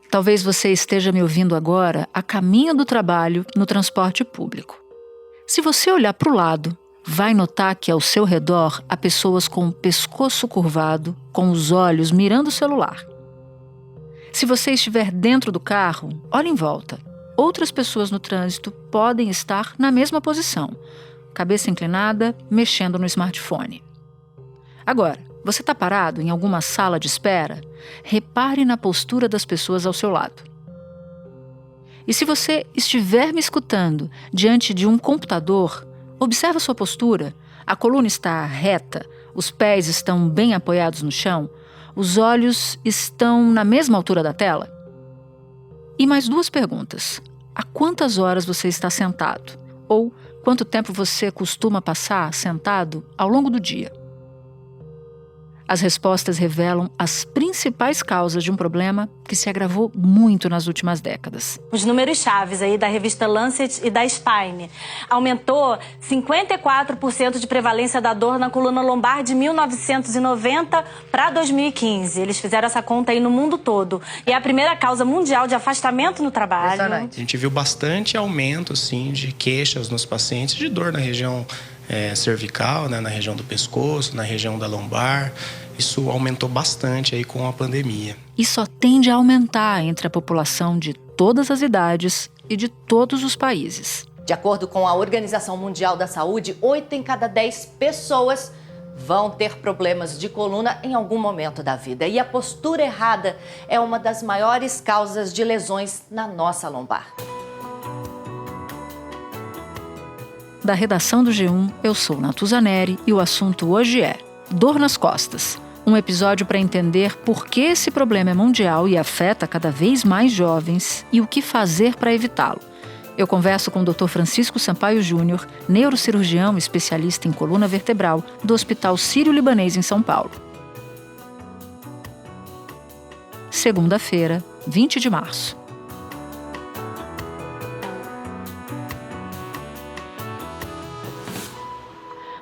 Talvez você esteja me ouvindo agora a caminho do trabalho no transporte público. Se você olhar para o lado, vai notar que ao seu redor há pessoas com o pescoço curvado, com os olhos mirando o celular. Se você estiver dentro do carro, olhe em volta. Outras pessoas no trânsito podem estar na mesma posição, cabeça inclinada, mexendo no smartphone. Agora, você está parado em alguma sala de espera? Repare na postura das pessoas ao seu lado. E se você estiver me escutando diante de um computador, observe a sua postura. A coluna está reta, os pés estão bem apoiados no chão, os olhos estão na mesma altura da tela? E mais 2 perguntas. Há quantas horas você está sentado? Ou quanto tempo você costuma passar sentado ao longo do dia? As respostas revelam as principais causas de um problema que se agravou muito nas últimas décadas. Os números chaves aí da revista Lancet e da Spine. Aumentou 54% de prevalência da dor na coluna lombar de 1990 para 2015. Eles fizeram essa conta aí no mundo todo. E é a primeira causa mundial de afastamento no trabalho. A gente viu bastante aumento, sim, de queixas nos pacientes de dor na região cervical, né, na região do pescoço, na região da lombar. Isso aumentou bastante aí com a pandemia. E só tende a aumentar entre a população de todas as idades e de todos os países. De acordo com a Organização Mundial da Saúde, 8 em cada 10 pessoas vão ter problemas de coluna em algum momento da vida. E a postura errada é uma das maiores causas de lesões na nossa lombar. Da redação do G1, eu sou Natuza Neri e o assunto hoje é dor nas costas. Um episódio para entender por que esse problema é mundial e afeta cada vez mais jovens e o que fazer para evitá-lo. Eu converso com o Dr. Francisco Sampaio Júnior, neurocirurgião especialista em coluna vertebral do Hospital Sírio-Libanês em São Paulo. Segunda-feira, 20 de março.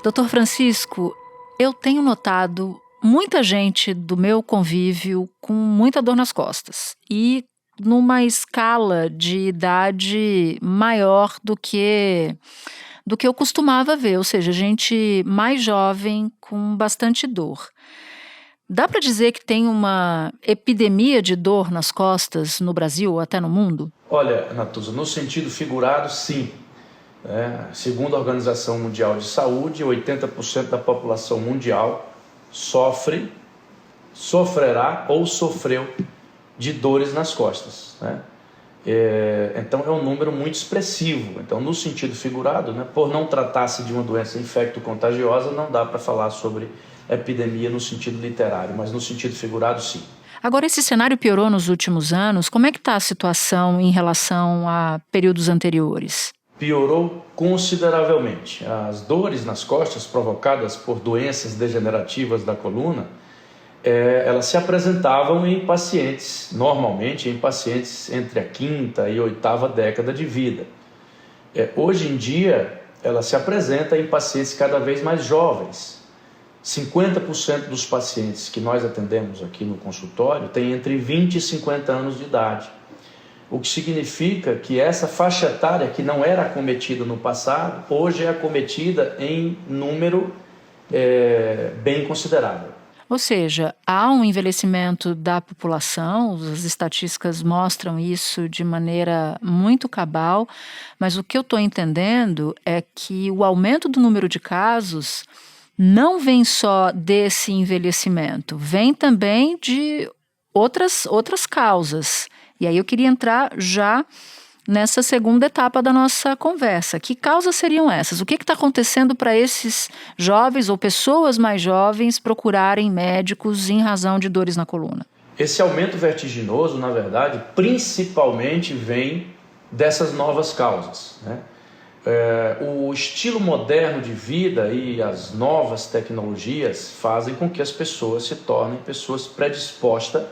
Dr. Francisco, eu tenho notado muita gente do meu convívio com muita dor nas costas e numa escala de idade maior do que eu costumava ver, ou seja, gente mais jovem com bastante dor. Dá para dizer que tem uma epidemia de dor nas costas no Brasil ou até no mundo? Olha, Natuza, no sentido figurado, sim. Segundo a Organização Mundial de Saúde, 80% da população mundial sofrerá ou sofreu de dores nas costas. Então é um número muito expressivo. Então, no sentido figurado, por não tratar-se de uma doença infecto-contagiosa, não dá para falar sobre epidemia no sentido literário, mas no sentido figurado, sim. Agora, esse cenário piorou nos últimos anos. Como é que está a situação em relação a períodos anteriores? Piorou consideravelmente. As dores nas costas provocadas por doenças degenerativas da coluna, elas se apresentavam em pacientes, normalmente em pacientes entre a 5ª e 8ª década de vida. Hoje em dia, ela se apresenta em pacientes cada vez mais jovens. 50% dos pacientes que nós atendemos aqui no consultório têm entre 20 e 50 anos de idade. O que significa que essa faixa etária que não era acometida no passado, hoje é acometida em número bem considerável. Ou seja, há um envelhecimento da população, as estatísticas mostram isso de maneira muito cabal, mas o que eu estou entendendo é que o aumento do número de casos não vem só desse envelhecimento, vem também de outras causas. E aí eu queria entrar já nessa segunda etapa da nossa conversa. Que causas seriam essas? O que está acontecendo para esses jovens ou pessoas mais jovens procurarem médicos em razão de dores na coluna? Esse aumento vertiginoso, na verdade, principalmente vem dessas novas causas. O estilo moderno de vida e as novas tecnologias fazem com que as pessoas se tornem pessoas predispostas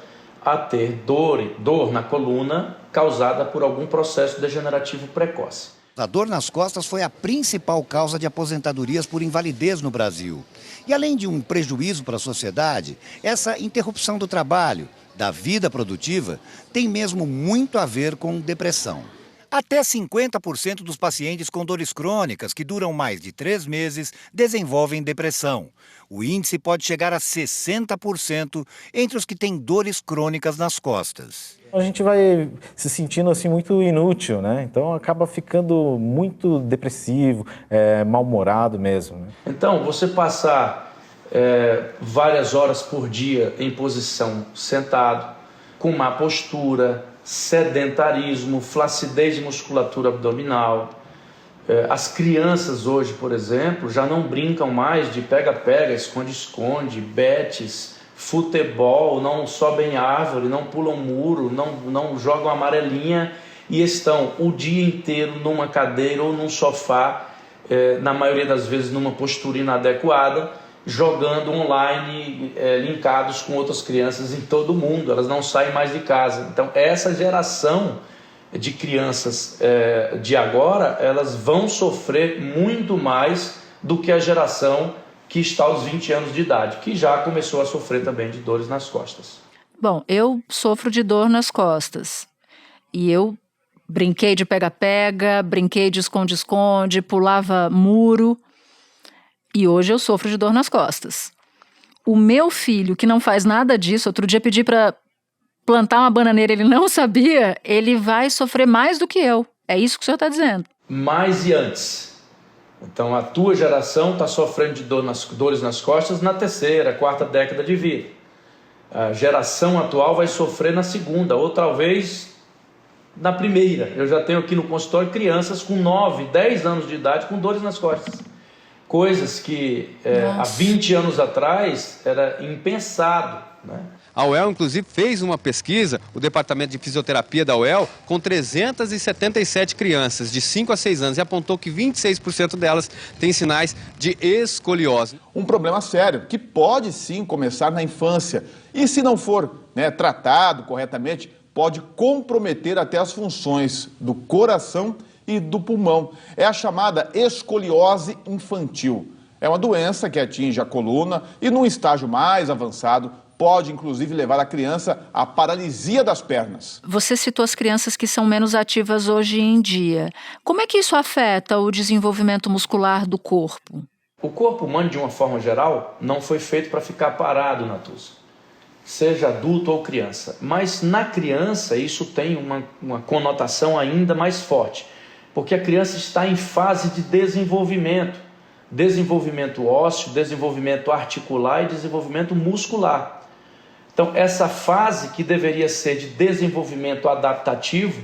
a ter dor na coluna causada por algum processo degenerativo precoce. A dor nas costas foi a principal causa de aposentadorias por invalidez no Brasil. E além de um prejuízo para a sociedade, essa interrupção do trabalho da vida produtiva tem mesmo muito a ver com depressão. Até 50% dos pacientes com dores crônicas que duram mais de 3 meses desenvolvem depressão. O índice pode chegar a 60% entre os que têm dores crônicas nas costas. A gente vai se sentindo assim muito inútil, né? Então acaba ficando muito depressivo, mal-humorado mesmo, né? Então, você passar várias horas por dia em posição sentado, com má postura, sedentarismo, flacidez de musculatura abdominal. As crianças hoje, por exemplo, já não brincam mais de pega-pega, esconde-esconde, betes, futebol, não sobem árvore, não pulam muro, não jogam amarelinha e estão o dia inteiro numa cadeira ou num sofá, na maioria das vezes numa postura inadequada, jogando online, linkados com outras crianças em todo o mundo. Elas não saem mais de casa. Então essa geração de crianças de agora, elas vão sofrer muito mais do que a geração que está aos 20 anos de idade, que já começou a sofrer também de dores nas costas. Bom, eu sofro de dor nas costas e eu brinquei de pega-pega, brinquei de esconde-esconde, pulava muro. E hoje eu sofro de dor nas costas. O meu filho, que não faz nada disso, outro dia pedi para plantar uma bananeira, ele não sabia, ele vai sofrer mais do que eu. É isso que o senhor está dizendo. Mais e antes. Então a tua geração está sofrendo de dores nas costas na terceira, quarta década de vida. A geração atual vai sofrer na segunda, ou talvez na primeira. Eu já tenho aqui no consultório crianças com 9, 10 anos de idade com dores nas costas. Coisas que há 20 anos atrás era impensado, né? A UEL, inclusive, fez uma pesquisa, o Departamento de Fisioterapia da UEL, com 377 crianças de 5 a 6 anos e apontou que 26% delas têm sinais de escoliose. Um problema sério que pode sim começar na infância e, se não for tratado corretamente, pode comprometer até as funções do coração e do pulmão. É a chamada escoliose infantil. É uma doença que atinge a coluna e, num estágio mais avançado, pode inclusive levar a criança à paralisia das pernas. Você citou as crianças que são menos ativas hoje em dia. Como é que isso afeta o desenvolvimento muscular do corpo? O corpo humano, de uma forma geral, não foi feito para ficar parado, Natuza, seja adulto ou criança. Mas na criança isso tem uma conotação ainda mais forte, porque a criança está em fase de desenvolvimento ósseo, desenvolvimento articular e desenvolvimento muscular. Então essa fase que deveria ser de desenvolvimento adaptativo,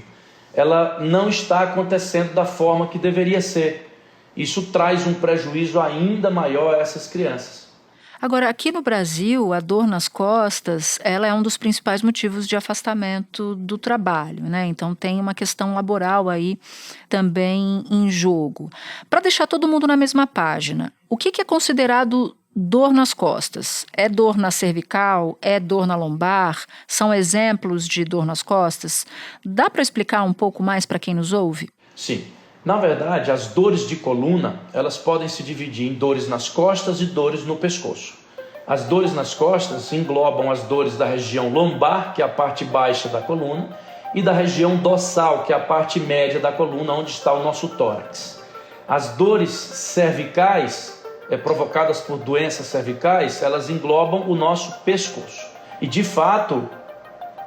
ela não está acontecendo da forma que deveria ser. Isso traz um prejuízo ainda maior a essas crianças. Agora, aqui no Brasil, a dor nas costas, ela é um dos principais motivos de afastamento do trabalho, né? Então tem uma questão laboral aí também em jogo. Para deixar todo mundo na mesma página, o que é considerado dor nas costas? É dor na cervical? É dor na lombar? São exemplos de dor nas costas? Dá para explicar um pouco mais para quem nos ouve? Sim. Na verdade, as dores de coluna, elas podem se dividir em dores nas costas e dores no pescoço. As dores nas costas englobam as dores da região lombar, que é a parte baixa da coluna, e da região dorsal, que é a parte média da coluna, onde está o nosso tórax. As dores cervicais, provocadas por doenças cervicais, elas englobam o nosso pescoço. E, de fato,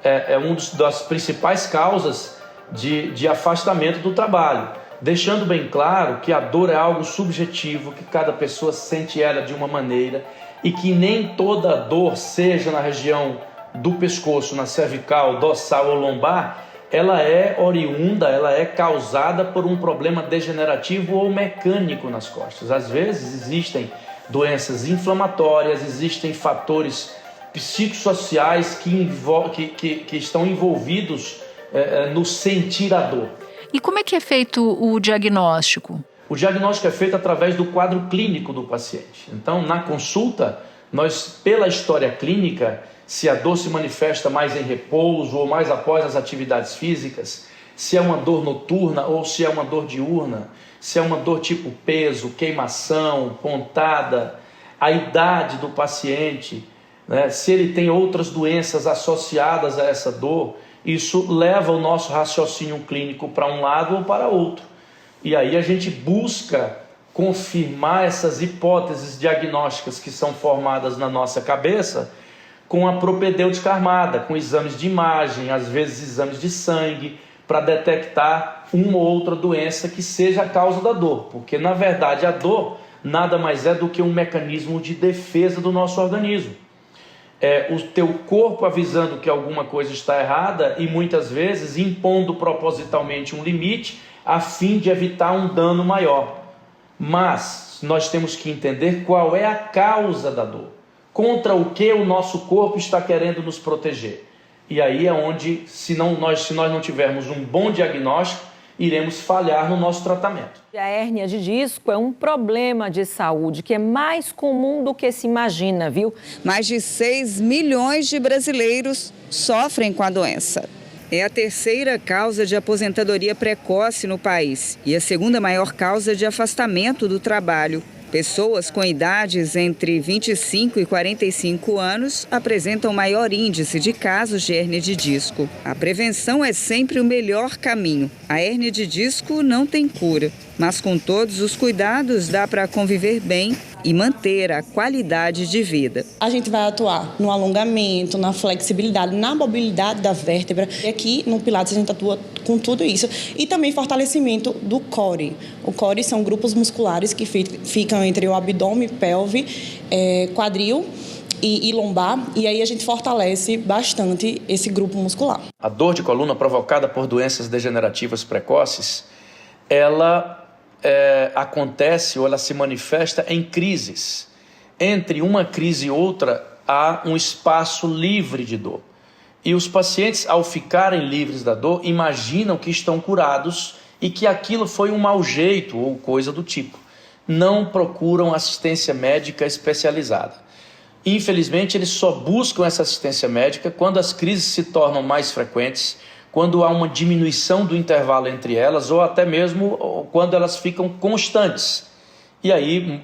é uma das principais causas de afastamento do trabalho. Deixando bem claro que a dor é algo subjetivo, que cada pessoa sente ela de uma maneira e que nem toda dor, seja na região do pescoço, na cervical, dorsal ou lombar, ela é oriunda, ela é causada por um problema degenerativo ou mecânico nas costas. Às vezes existem doenças inflamatórias, existem fatores psicossociais que estão envolvidos no sentir a dor. E como é que é feito o diagnóstico? O diagnóstico é feito através do quadro clínico do paciente. Então, na consulta, nós, pela história clínica, se a dor se manifesta mais em repouso ou mais após as atividades físicas, se é uma dor noturna ou se é uma dor diurna, se é uma dor tipo peso, queimação, pontada, a idade do paciente, né? Se ele tem outras doenças associadas a essa dor, isso leva o nosso raciocínio clínico para um lado ou para outro. E aí a gente busca confirmar essas hipóteses diagnósticas que são formadas na nossa cabeça com a propedêutica armada, com exames de imagem, às vezes exames de sangue, para detectar uma ou outra doença que seja a causa da dor. Porque, na verdade, a dor nada mais é do que um mecanismo de defesa do nosso organismo. É o teu corpo avisando que alguma coisa está errada e muitas vezes impondo propositalmente um limite a fim de evitar um dano maior. Mas nós temos que entender qual é a causa da dor, contra o que o nosso corpo está querendo nos proteger. E aí é onde, se nós não tivermos um bom diagnóstico, iremos falhar no nosso tratamento. A hérnia de disco é um problema de saúde que é mais comum do que se imagina, viu? Mais de 6 milhões de brasileiros sofrem com a doença. É a terceira causa de aposentadoria precoce no país e a segunda maior causa de afastamento do trabalho. Pessoas com idades entre 25 e 45 anos apresentam maior índice de casos de hérnia de disco. A prevenção é sempre o melhor caminho. A hérnia de disco não tem cura, mas com todos os cuidados dá para conviver bem e manter a qualidade de vida. A gente vai atuar no alongamento, na flexibilidade, na mobilidade da vértebra. E aqui no Pilates a gente atua com tudo isso. E também fortalecimento do core. O core são grupos musculares que ficam entre o abdômen, pelve, quadril e lombar. E aí a gente fortalece bastante esse grupo muscular. A dor de coluna provocada por doenças degenerativas precoces, ela acontece ou ela se manifesta em crises. Entre uma crise e outra, há um espaço livre de dor. E os pacientes, ao ficarem livres da dor, imaginam que estão curados e que aquilo foi um mau jeito ou coisa do tipo. Não procuram assistência médica especializada. Infelizmente, eles só buscam essa assistência médica quando as crises se tornam mais frequentes, quando há uma diminuição do intervalo entre elas ou até mesmo quando elas ficam constantes. E aí,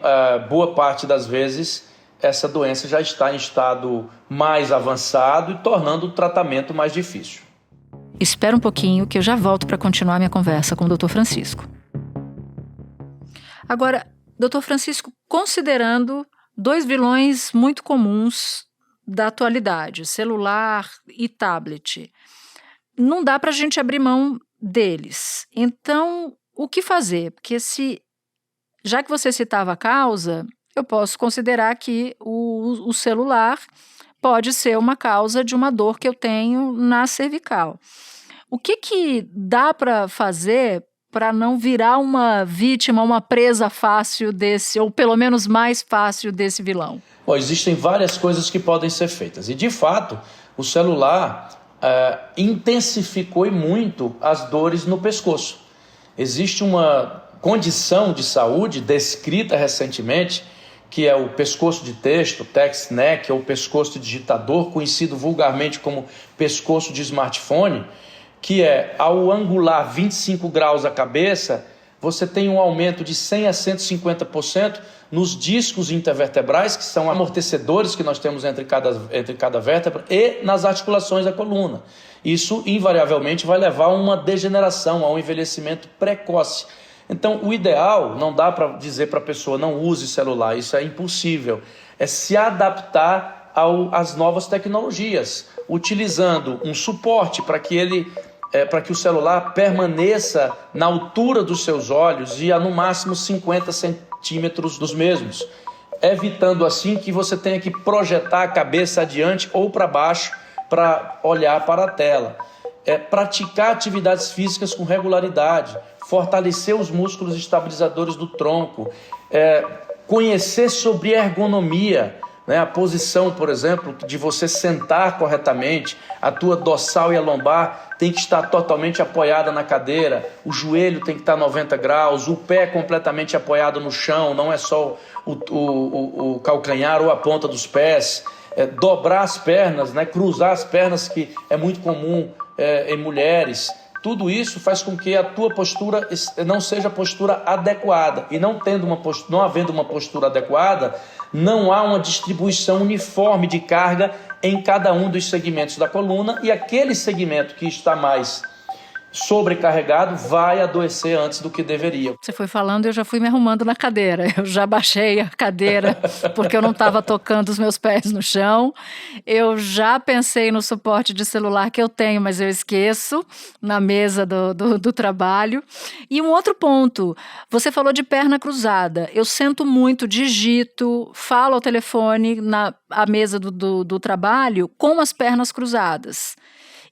boa parte das vezes, essa doença já está em estado mais avançado e tornando o tratamento mais difícil. Espera um pouquinho que eu já volto para continuar minha conversa com o Dr. Francisco. Agora, Dr. Francisco, considerando dois vilões muito comuns da atualidade, celular e tablet, não dá para a gente abrir mão deles. Então, o que fazer? Porque já que você citava a causa, eu posso considerar que o celular pode ser uma causa de uma dor que eu tenho na cervical. O que dá para fazer para não virar uma vítima, uma presa fácil desse, ou pelo menos mais fácil desse vilão? Bom, existem várias coisas que podem ser feitas. E, de fato, o celular intensificou muito as dores no pescoço. Existe uma condição de saúde descrita recentemente, que é o pescoço de texto, text neck, ou pescoço de digitador, conhecido vulgarmente como pescoço de smartphone, que é, ao angular 25 graus a cabeça, você tem um aumento de 100% a 150% nos discos intervertebrais, que são amortecedores que nós temos entre cada vértebra, e nas articulações da coluna. Isso, invariavelmente, vai levar a uma degeneração, a um envelhecimento precoce. Então, o ideal, não dá para dizer para a pessoa não use celular, isso é impossível, é se adaptar às novas tecnologias, utilizando um suporte para que o celular permaneça na altura dos seus olhos e a no máximo 50 centímetros dos mesmos, evitando assim que você tenha que projetar a cabeça adiante ou para baixo para olhar para a tela. Praticar atividades físicas com regularidade, fortalecer os músculos estabilizadores do tronco, conhecer sobre ergonomia, né? A posição, por exemplo, de você sentar corretamente, a tua dorsal e a lombar tem que estar totalmente apoiada na cadeira, o joelho tem que estar 90 graus, o pé completamente apoiado no chão, não é só o calcanhar ou a ponta dos pés, dobrar as pernas, né? Cruzar as pernas, que é muito comum em mulheres. tudo isso faz com que a tua postura não seja a postura adequada. E não havendo uma postura adequada, não há uma distribuição uniforme de carga em cada um dos segmentos da coluna, e aquele segmento que está mais sobrecarregado vai adoecer antes do que deveria. Você foi falando, eu já fui me arrumando na cadeira. Eu já baixei a cadeira porque eu não estava tocando os meus pés no chão. Eu já pensei no suporte de celular que eu tenho, mas eu esqueço na mesa do trabalho. E um outro ponto, você falou de perna cruzada. Eu sento muito, digito, falo ao telefone na mesa do trabalho com as pernas cruzadas.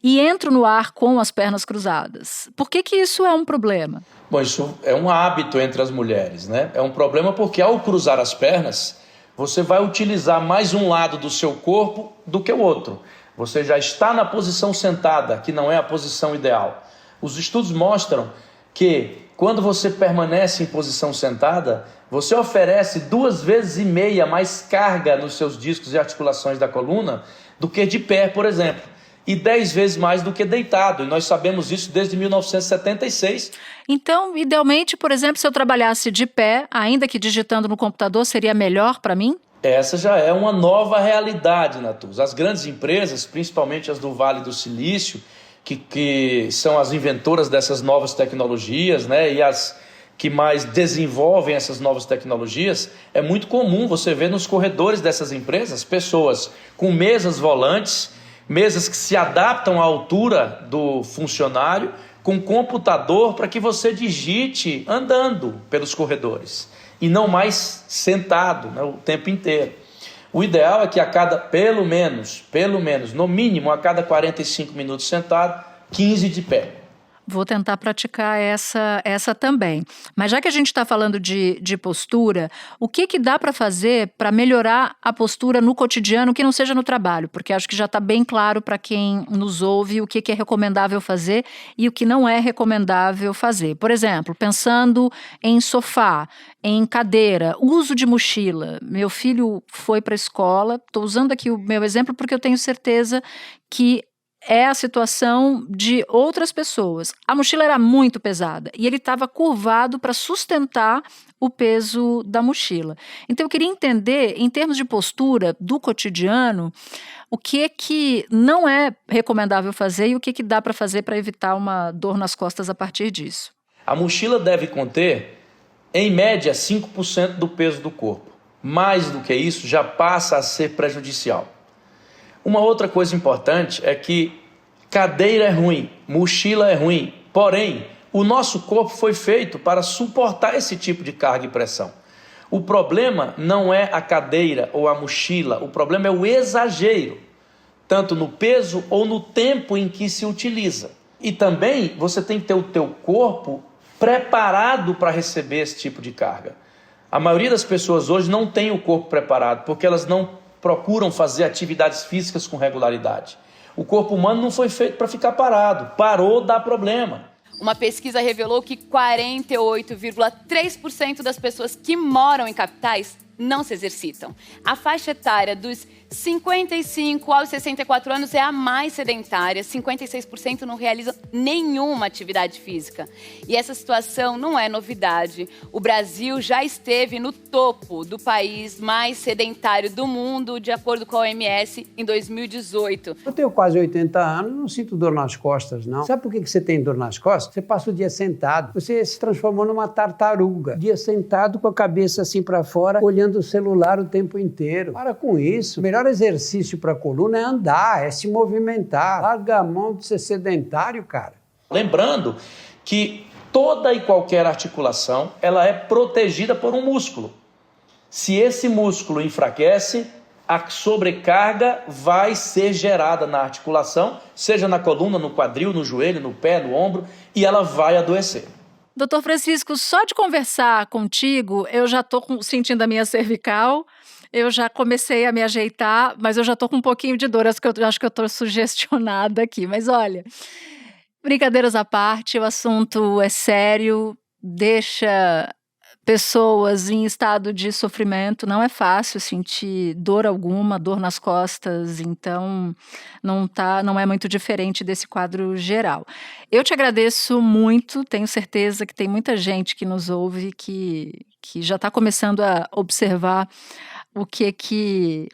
E entro no ar com as pernas cruzadas. Por que isso é um problema? Bom, isso é um hábito entre as mulheres, né? É um problema porque ao cruzar as pernas, você vai utilizar mais um lado do seu corpo do que o outro. Você já está na posição sentada, que não é a posição ideal. Os estudos mostram que quando você permanece em posição sentada, você oferece 2,5 vezes mais carga nos seus discos e articulações da coluna do que de pé, por exemplo. E 10 vezes mais do que deitado. E nós sabemos isso desde 1976. Então, idealmente, por exemplo, se eu trabalhasse de pé, ainda que digitando no computador, seria melhor para mim? Essa já é uma nova realidade, Natuz. As grandes empresas, principalmente as do Vale do Silício, que são as inventoras dessas novas tecnologias, né, e as que mais desenvolvem essas novas tecnologias, é muito comum você ver nos corredores dessas empresas pessoas com mesas volantes, mesas que se adaptam à altura do funcionário, com computador para que você digite andando pelos corredores e não mais sentado, né, o tempo inteiro. O ideal é que pelo menos, no mínimo, a cada 45 minutos sentado, 15 de pé. Vou tentar praticar essa também. Mas já que a gente está falando de postura, o que dá para fazer para melhorar a postura no cotidiano que não seja no trabalho? Porque acho que já está bem claro para quem nos ouve o que é recomendável fazer e o que não é recomendável fazer. Por exemplo, pensando em sofá, em cadeira, uso de mochila. Meu filho foi para a escola, estou usando aqui o meu exemplo porque eu tenho certeza que é a situação de outras pessoas. A mochila era muito pesada e ele estava curvado para sustentar o peso da mochila. Então eu queria entender, em termos de postura do cotidiano, o que não é recomendável fazer e o que dá para fazer para evitar uma dor nas costas a partir disso. A mochila deve conter, em média, 5% do peso do corpo. Mais do que isso, já passa a ser prejudicial. Uma outra coisa importante é que cadeira é ruim, mochila é ruim, porém, o nosso corpo foi feito para suportar esse tipo de carga e pressão. O problema não é a cadeira ou a mochila, o problema é o exagero, tanto no peso ou no tempo em que se utiliza. E também você tem que ter o teu corpo preparado para receber esse tipo de carga. A maioria das pessoas hoje não tem o corpo preparado, porque elas não procuram fazer atividades físicas com regularidade. O corpo humano não foi feito para ficar parado. Parou, dá problema. Uma pesquisa revelou que 48,3% das pessoas que moram em capitais não se exercitam. A faixa etária dos 55 aos 64 anos é a mais sedentária, 56% não realizam nenhuma atividade física. E essa situação não é novidade. O Brasil já esteve no topo do país mais sedentário do mundo, de acordo com a OMS, em 2018. Eu tenho quase 80 anos, não sinto dor nas costas, não. Sabe por que você tem dor nas costas? Você passa o dia sentado, você se transformou numa tartaruga. Dia sentado com a cabeça assim para fora, olhando o celular o tempo inteiro. Para com isso. O melhor exercício para a coluna é andar, é se movimentar. Larga a mão de ser sedentário, cara. Lembrando que toda e qualquer articulação, ela é protegida por um músculo. Se esse músculo enfraquece, a sobrecarga vai ser gerada na articulação, seja na coluna, no quadril, no joelho, no pé, no ombro, e ela vai adoecer. Doutor Francisco, só de conversar contigo, eu já estou sentindo a minha cervical, eu já comecei a me ajeitar, mas eu já estou com um pouquinho de dor, acho que eu estou sugestionada aqui. Mas olha, brincadeiras à parte, o assunto é sério, deixa pessoas em estado de sofrimento. Não é fácil sentir dor alguma, dor nas costas, então não é muito diferente desse quadro geral. Eu te agradeço muito, tenho certeza que tem muita gente que nos ouve que já está começando a observar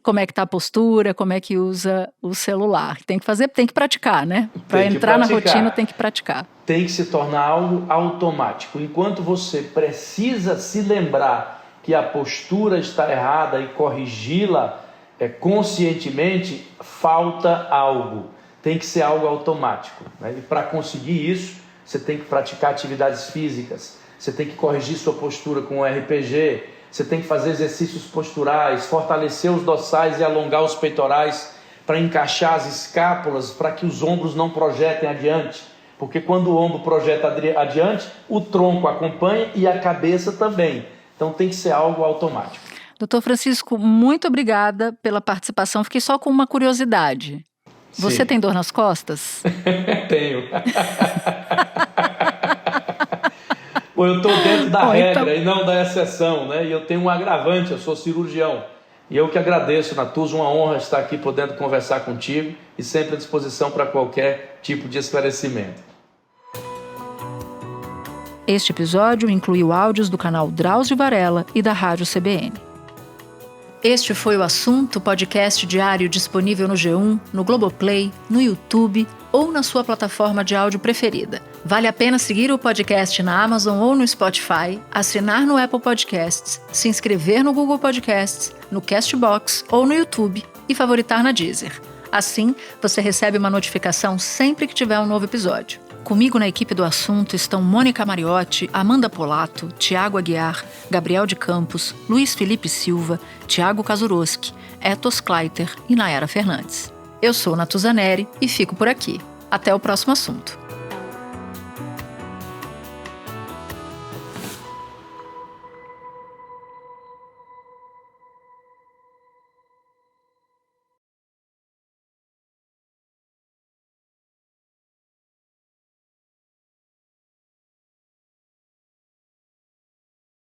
como é que tá a postura, como é que usa o celular. Tem que praticar, né? Para entrar na rotina tem que praticar. Tem que se tornar algo automático. Enquanto você precisa se lembrar que a postura está errada e corrigi-la conscientemente, falta algo. Tem que ser algo automático, né? E para conseguir isso, você tem que praticar atividades físicas, você tem que corrigir sua postura com o RPG, você tem que fazer exercícios posturais, fortalecer os dorsais e alongar os peitorais para encaixar as escápulas, para que os ombros não projetem adiante. Porque quando o ombro projeta adiante, o tronco acompanha e a cabeça também. Então tem que ser algo automático. Doutor Francisco, muito obrigada pela participação. Fiquei só com uma curiosidade. Você tem dor nas costas? Tenho. Pô, eu estou dentro da regra e não da exceção, né? E eu tenho um agravante, eu sou cirurgião. E eu que agradeço, Natuza, uma honra estar aqui podendo conversar contigo e sempre à disposição para qualquer tipo de esclarecimento. Este episódio incluiu áudios do canal Drauzio Varela e da Rádio CBN. Este foi o Assunto, podcast diário disponível no G1, no Globoplay, no YouTube ou na sua plataforma de áudio preferida. Vale a pena seguir o podcast na Amazon ou no Spotify, assinar no Apple Podcasts, se inscrever no Google Podcasts, no Castbox ou no YouTube e favoritar na Deezer. Assim, você recebe uma notificação sempre que tiver um novo episódio. Comigo na equipe do Assunto estão Mônica Mariotti, Amanda Polato, Tiago Aguiar, Gabriel de Campos, Luiz Felipe Silva, Tiago Kazuroski, Etos Kleiter e Nayara Fernandes. Eu sou Natuza Neri e fico por aqui. Até o próximo assunto.